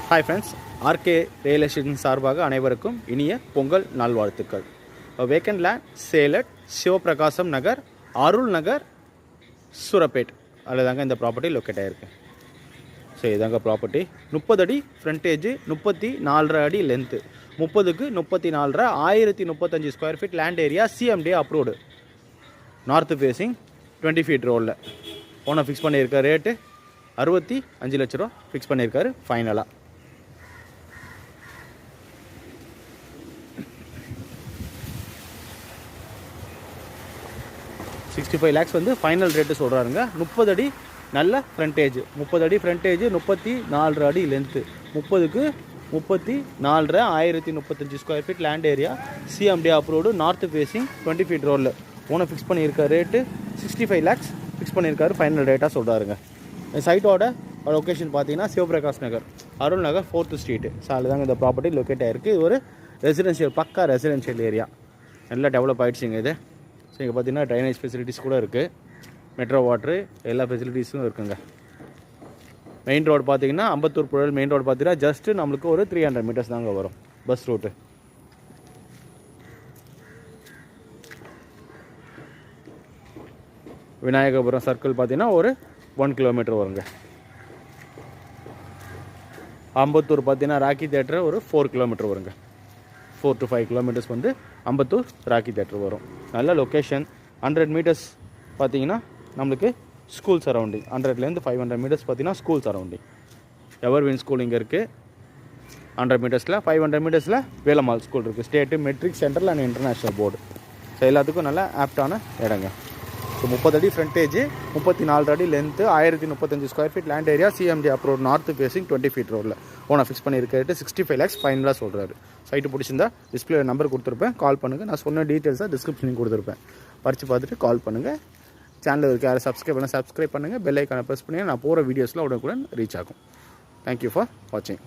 Hi friends, RK Real Estate சார்பாக அனைவருக்கும் இனிய பொங்கல் நல்வாழ்த்துக்கள். Vacant land sale at Sivaprakasam நகர், அருள் நகர், சூரப்பேட். அதுதாங்க இந்த ப்ராப்பர்ட்டி லொக்கேட் ஆயிருக்கு. ஸோ இதாங்க ப்ராப்பர்ட்டி. 30 அடி ஃப்ரண்டேஜ், 34 அடி லென்த்து, 30க்கு 34, 1035 square feet land area, CMDA approved. North facing 20 feet ரோலில் ஓனர் ஃபிக்ஸ் பண்ணியிருக்காரு. ரேட்டு 65 லட்ச ரூபா ஃபிக்ஸ் பண்ணியிருக்காரு ஃபைனலாக. $65 lakhs வந்து ஃபைனல் ரேட்டு சொல்கிறாருங்க. 30 அடி நல்ல ஃப்ரண்டேஜ், 30 அடி ஃப்ரண்டேஜ், 34 அடி லென்த்து, 30க்கு 34, 1035 square feet land area, CMDA approved, north facing 20 feet ரோடில் ஓனர் ஃபிக்ஸ் பண்ணியிருக்காரு. ரேட்டு 65 lakhs ஃபிக்ஸ் பண்ணியிருக்காரு ஃபைனல் ரேட்டாக சொல்கிறாருங்க. சைட்டோட லொக்கேஷன் பார்த்தீங்கன்னா Sivaprakash Nagar, Arul Nagar, 4th street. So அதில் தாங்க இந்த ப்ராப்பர்ட்டி லொக்கேட் ஆகிருக்கு. இது ஒரு ரெசிடென்ஷியல், பக்கா ரெசிடென்ஷியல் ஏரியா, நல்லா டெவலப் ஆகிடுச்சிங்க இது. ஸோ இங்கே பார்த்தீங்கன்னா ட்ரைனேஜ் ஃபெசிலிட்டிஸ் கூட இருக்குது, மெட்ரோ வாட்ரு, எல்லா ஃபெசிலிட்டிஸும் இருக்குங்க. மெயின் ரோடு பார்த்தீங்கன்னா அம்பத்தூர் புழல் மெயின் ரோடு பார்த்தீங்கன்னா ஜஸ்ட்டு நம்மளுக்கு ஒரு 300 மீட்டர்ஸ் தாங்க வரும் பஸ் ரூட்டு. விநாயகபுரம் சர்க்கிள் பார்த்தீங்கன்னா ஒரு 1 கிலோமீட்டர் வருங்க. அம்பத்தூர் பார்த்தீங்கன்னா ராக்கி தேட்டர் ஒரு 4 கிலோமீட்டர் வருங்க. 4 to 5 கிலோமீட்டர்ஸ் வந்து அம்பத்தூர் ராக்கி தேட்டர் வரும். நல்ல லொக்கேஷன். 100 மீட்டர்ஸ் பார்த்தீங்கன்னா நம்மளுக்கு ஸ்கூல் சரௌண்டிங், 100லேருந்து 500 மீட்டர்ஸ் பார்த்தீங்கன்னா ஸ்கூல் சரௌண்டிங். எவர்வின் ஸ்கூல் இங்கே இருக்குது 100 மீட்டர்ஸில். 500 மீட்டர்ஸில் வேலம்மாள் ஸ்கூல் இருக்குது, state, matric, central and international board. So எல்லாத்துக்கும் நல்ல ஆப்டான இடங்க. ஸோ 30 அடி ஃப்ரண்டேஜ், 34 அடி length, 1035 square feet land area, CMDA approve, north facing 20 feet ரோடில் ஓனர் ஃபிக்ஸ் பண்ணியிருக்காரு. 65 lakhs ஃபைனலாக சொல்கிறாரு. சைட்டு பிடிச்சிருந்தா டிஸ்பிளே நம்பர் கொடுத்துருப்பேன், கால் பண்ணுங்கள். நான் சொன்ன டீட்டெயில்ஸாக டிஸ்கிரிப்ஷனில் கொடுத்துருப்பேன், படித்து பார்த்துட்டு கால் பண்ணுங்கள். சேனலில் இருக்க யாரை சப்ஸ்கிரைப் பண்ணுங்கள், பெல் ஐக்கானை ப்ரெஸ் பண்ணி நான் போகிற வீடியோஸில் உடனுக்குடன் ரீச் ஆகும். தேங்க்யூ ஃபார் வாட்சிங்.